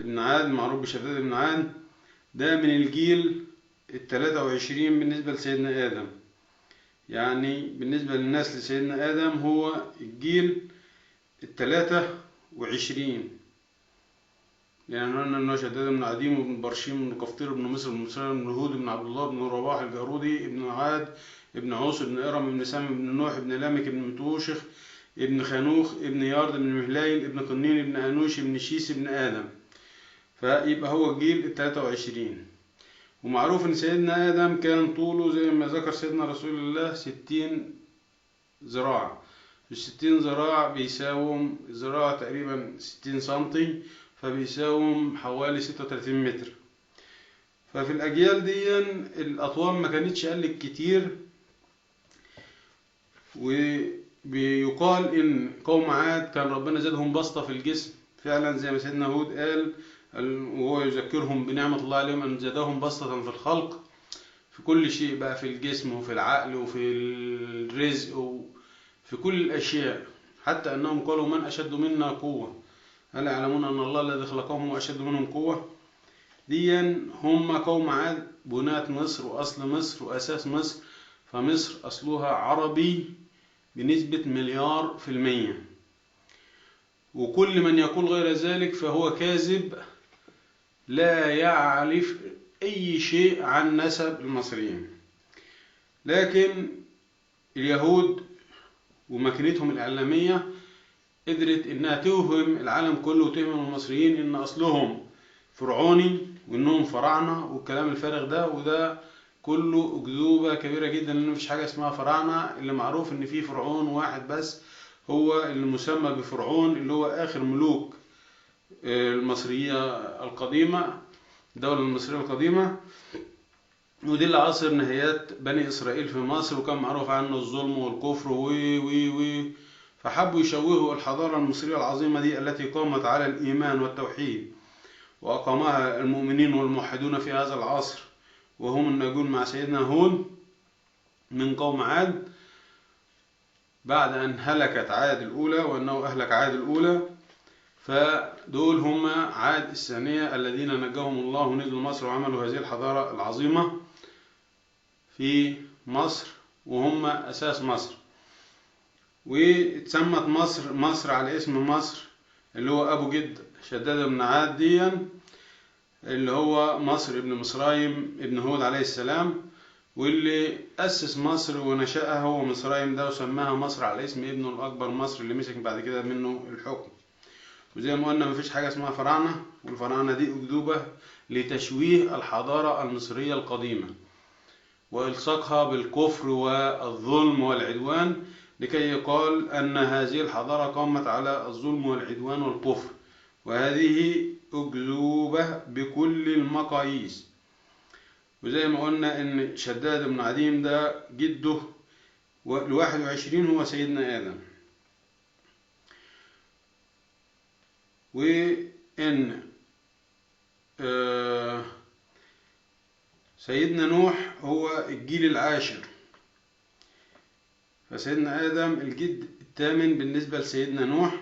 بن عاد المعروف بشداد بن عاد، ده من الجيل ال23 بالنسبة لسيدنا آدم. يعني بالنسبة للنسل سيدنا آدم هو الجيل ال23، يعني قلنا إنه شداد بن عديم وابن برشيم بن قفطير بن مصر بن مسلم بن هود بن عبد الله بن رواح الجارودي ابن عاد ابن عوص ابن إرم ابن سام ابن نوح ابن لامك ابن متوشخ ابن خنوخ ابن يارد ابن مهلايل ابن قنين ابن أنوش ابن شيس ابن آدم. فيبقى هو الجيل ال23. ومعروف إن سيدنا آدم كان طوله زي ما ذكر سيدنا رسول الله 60 ذراع. ال60 ذراع بيساوم ذراع تقريبا 60 سنتي، فبيساوم حوالي 36 متر. ففي الأجيال دي الأطوال ما كانتش قلت كتير. وبيقال إن قوم عاد كان ربنا زادهم بسطة في الجسم فعلا، زي ما سيدنا هود قال وهو يذكرهم بنعمة الله عليهم أن زادهم بسطة في الخلق في كل شيء بقى، في الجسم وفي العقل وفي الرزق وفي كل الأشياء، حتى أنهم قالوا من أشد منا قوة هل يعلمون أن الله الذي خلقهم هو أشد منهم قوة. ديا هم قوم عاد بناة مصر وأصل مصر وأساس مصر. فمصر أصلها عربي بنسبة 1,000,000,000%. وكل من يقول غير ذلك فهو كاذب لا يعرف أي شيء عن نسب المصريين. لكن اليهود ومكنتهم الإعلامية قدرت إنها توهم العالم كله وتوهم المصريين إن أصلهم فرعوني وإنهم فراعنة والكلام الفارغ ده، وده كله أكذوبة كبيرة جدا، لأن مفيش حاجة اسمها فراعنة. اللي معروف إن في فرعون واحد بس هو اللي مسمى بفرعون، اللي هو آخر ملوك المصرية القديمة، الدولة المصرية القديمة، ودي اللي عصر نهايات بني إسرائيل في مصر، وكان معروف عنه الظلم والكفر و فحبوا يشوهوا الحضارة المصرية العظيمة دي التي قامت على الإيمان والتوحيد، وأقامها المؤمنين والموحدون في هذا العصر، وهم الناجون مع سيدنا هود من قوم عاد بعد أن هلكت عاد الأولى، وأنه أهلك عاد الأولى. فدول هم عاد الثانية الذين نجاهم الله ونزلوا مصر وعملوا هذه الحضارة العظيمة في مصر، وهم أساس مصر. واتسمت مصر على اسم مصر اللي هو أبو جد شداد بن عاد ديا، اللي هو مصر ابن مصرايم ابن هود عليه السلام، واللي أسس مصر ونشأها هو مصرايم ده، وسماها مصر على اسم ابنه الأكبر مصر اللي مسك بعد كده منه الحكم. وزي ما قلنا مفيش حاجة اسمها فراعنة، والفراعنة دي أكذوبة لتشويه الحضارة المصرية القديمة وإلصاقها بالكفر والظلم والعدوان، لكي يقال أن هذه الحضارة قامت على الظلم والعدوان والكفر، وهذه أكذوبة بكل المقاييس. وزي ما قلنا إن شداد بن عديم ده جده ال21 هو سيدنا آدم، وإن سيدنا نوح هو الجيل العاشر، فسيدنا آدم الجد الثامن بالنسبة لسيدنا نوح،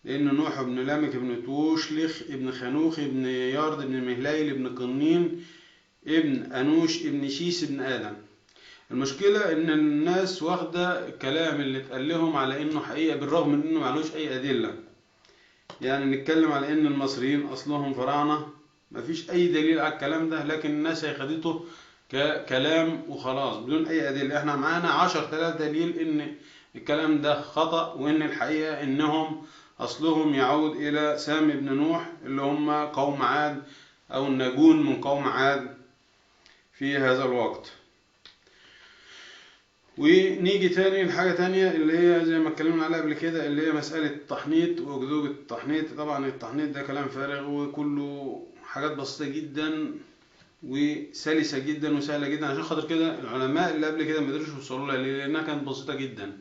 لأن نوح ابن لامك ابن توشلخ ابن خنوخ ابن يارد ابن مهلايل ابن قنين ابن أنوش ابن شيس ابن آدم. المشكلة إن الناس واخدة الكلام اللي اتقال لهم على إنه حقيقة، بالرغم من إنه معلوش أي أدلة. يعني نتكلم على إن المصريين أصلهم فراعنة، مفيش أي دليل على الكلام ده، لكن الناس أخدته ككلام وخلاص بدون أي أدلة. إحنا معانا 10,000 دليل إن الكلام ده خطأ، وإن الحقيقة إنهم أصلهم يعود إلى سام ابن نوح اللي هم قوم عاد أو الناجون من قوم عاد في هذا الوقت. ونيجي تاني لحاجة تانية اللي هي زي ما اتكلمنا عليها قبل كده، اللي هي مسألة التحنيط وأكذوبة التحنيط. طبعا التحنيط ده كلام فارغ، وكله حاجات بسيطة جدا وسلسة جدا وسهلة جدا، عشان خاطر كده العلماء اللي قبل كده ما قدروش يوصلوا لها لأنها كانت بسيطة جدا.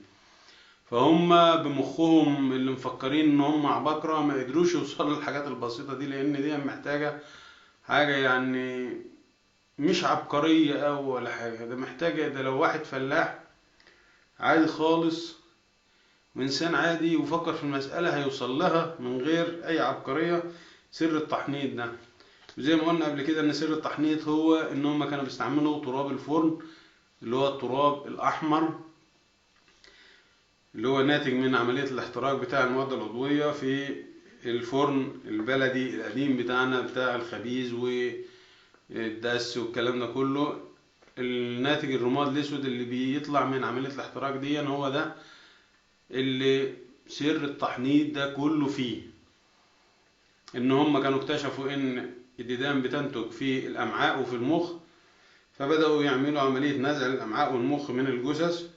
فهم بمخهم اللي مفكرين ان هم عباقرة ما قدروش يوصلوا للحاجات البسيطة دي، لأن دي محتاجة حاجة يعني مش عبقرية أو ولا حاجة، ده محتاجة، ده لو واحد فلاح عادي خالص وإنسان عادي وفكر في المسألة هيوصل لها من غير أي عبقرية، سر التحنيط ده. وزي ما قلنا قبل كده ان سر التحنيط هو ان هم كانوا بيستعملوا تراب الفرن اللي هو التراب الاحمر اللي هو ناتج من عملية الاحتراق بتاع المواد العضوية في الفرن البلدي القديم بتاعنا بتاع الخبيز والدس والكلام ده كله. الناتج الرماد الاسود اللي بيطلع من عملية الاحتراق دي هو ده اللي سر التحنيط ده كله فيه. ان هم كانوا اكتشفوا ان الديدان بتنتج في الامعاء وفي المخ، فبدأوا يعملوا عملية نزع الامعاء والمخ من الجثث،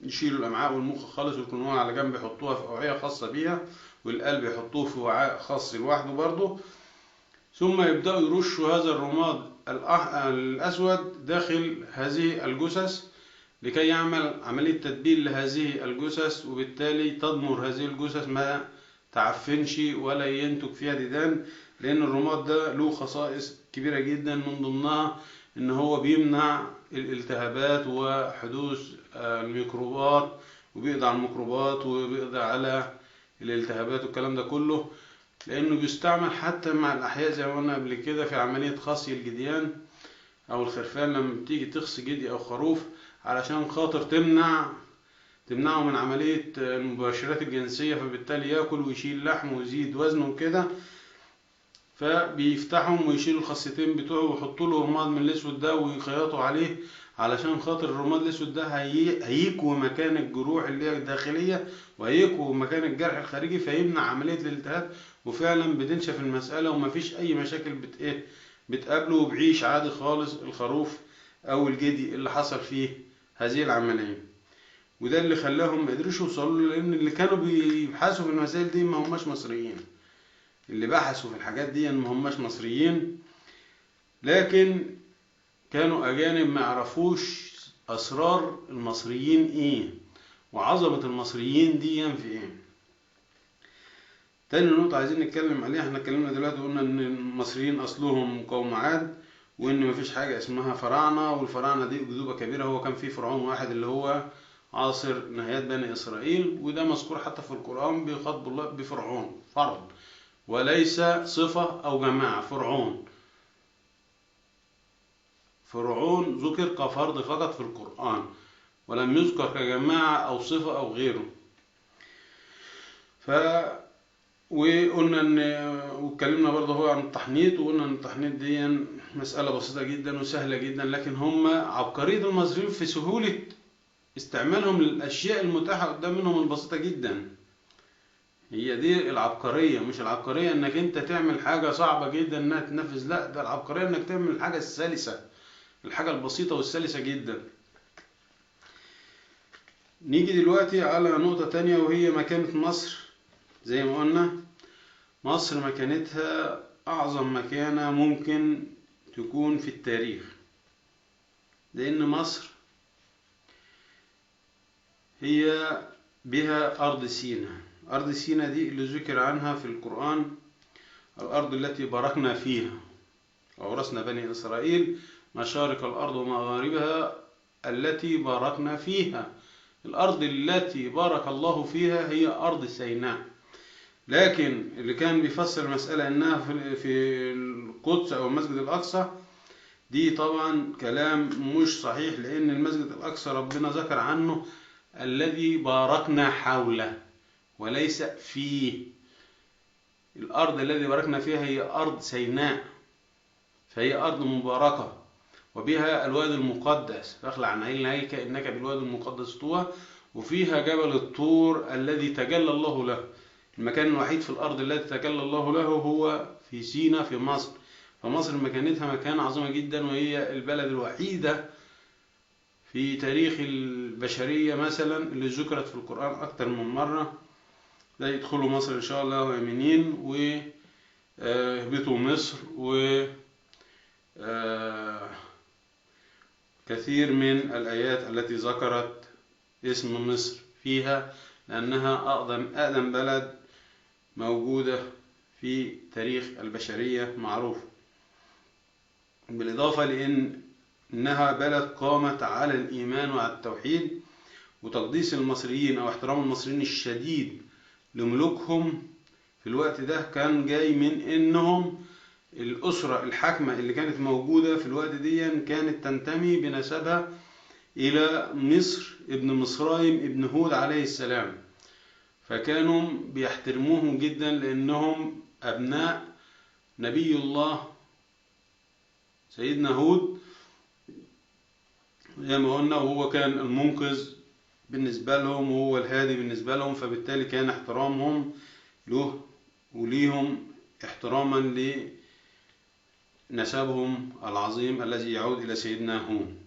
يشيلوا الامعاء والمخ خالص ويركنوها على جنب، يحطوها في اوعية خاصة بيها، والقلب يحطوه في وعاء خاص لوحده برضه، ثم يبدأوا يرشوا هذا الرماد الأسود داخل هذه الجثث لكي يعمل عملية تدبيل لهذه الجثث، وبالتالي تضمر هذه الجثث ما تعفنش ولا ينتج فيها ديدان، لأن الرماد ده له خصائص كبيرة جدا، من ضمنها إن هو بيمنع الالتهابات وحدوث الميكروبات، وبيقضي على الميكروبات وبيقضي على الالتهابات والكلام ده كله، لأنه بيستعمل حتى مع الأحياء زي ما قلنا قبل كده في عملية خصي الجديان أو الخرفان لما بتيجي تخصي جدي أو خروف علشان خاطر تمنعه من عملية المباشرات الجنسية، فبالتالي يأكل ويشيل لحم ويزيد وزنه وكده، فبيفتحهم ويشيلوا الخصيتين بتوعه ويحطوا له رماد من الأسود ده ويخيطوا عليه علشان خاطر الرماد الأسود ده هيكوي مكان الجروح اللي هي الداخلية وهيكوي مكان الجرح الخارجي، فيمنع عملية الالتهاب، وفعلا بتنشف المسألة ومفيش أي مشاكل بتقابله، وبعيش عادي خالص الخروف أو الجدي اللي حصل فيه هذه العملية. وده اللي خلاهم ما قدروش يوصلوا له، لأن اللي كانوا بيبحثوا في المسائل دي ما هماش مصريين، اللي بحثوا في الحاجات دي ما هماش مصريين، لكن كانوا أجانب ما يعرفوش أسرار المصريين إيه وعظمة المصريين دي في إيه. تاني نقطة عايزين نتكلم عليها، احنا اتكلمنا دلوقتي وقلنا ان المصريين اصلهم قوم عاد، وان مفيش حاجة اسمها فراعنة، والفراعنة دي أكذوبة كبيرة، هو كان في فرعون واحد اللي هو عاصر نهايات بني اسرائيل، وده مذكور حتى في القرآن بخطب الله بفرعون فرد وليس صفة او جماعة. فرعون ذكر كفرد فقط في القرآن ولم يذكر كجماعة او صفة او غيره. وقلنا واتكلمنا برضه هو عن التحنيط، وقلنا ان التحنيط دي مسألة بسيطة جدا وسهلة جدا، لكن هم عبقرية المصريين في سهولة استعمالهم للأشياء المتاحة قدام منهم البسيطة جدا. هي دي العبقرية، مش العبقرية انك انت تعمل حاجة صعبة جدا انها تنفذ، لا، ده العبقرية انك تعمل الحاجة السلسة، الحاجة البسيطة والسلسة جدا. نيجي دلوقتي على نقطة تانية وهي مكانة مصر. زي ما قلنا مصر مكانتها أعظم مكانة ممكن تكون في التاريخ، لأن مصر هي بها أرض سيناء. أرض سيناء دي اللي ذكر عنها في القرآن الأرض التي باركنا فيها وأورثنا بني إسرائيل مشارق الأرض ومغاربها التي باركنا فيها. الأرض التي بارك الله فيها هي أرض سيناء. لكن اللي كان بيفسر المسألة إنها في القدس أو المسجد الأقصى، دي طبعا كلام مش صحيح، لأن المسجد الأقصى ربنا ذكر عنه الذي باركنا حوله وليس فيه. الأرض الذي باركنا فيها هي أرض سيناء، فهي أرض مباركة وبها الوادي المقدس، فاخلع عن عينيك إنك بالوادي المقدس طوى، وفيها جبل الطور الذي تجلى الله له. المكان الوحيد في الأرض الذي تجلى الله له هو في سيناء في مصر. فمصر مكانتها مكان عظيمة جدا، وهي البلد الوحيدة في تاريخ البشرية مثلا اللي ذكرت في القرآن أكثر من مرة. لا يدخلوا مصر إن شاء الله آمنين ويهبطوا مصر، كثير من الآيات التي ذكرت اسم مصر فيها، لأنها أقدم بلد موجودة في تاريخ البشرية معروف، بالإضافة لأنها بلد قامت على الإيمان وعلى التوحيد وتقديس المصريين أو احترام المصريين الشديد لملوكهم، في الوقت ده كان جاي من إنهم الأسرة الحاكمة اللي كانت موجودة في الوقت دي كانت تنتمي بنسبها إلى مصر ابن مصرايم ابن هود عليه السلام، فكانوا بيحترموهم جدا لأنهم أبناء نبي الله سيدنا هود زي ما قلنا، وهو كان المنقذ بالنسبة لهم وهو الهادي بالنسبة لهم، فبالتالي كان احترامهم له وليهم احتراما لنسبهم العظيم الذي يعود إلى سيدنا هود.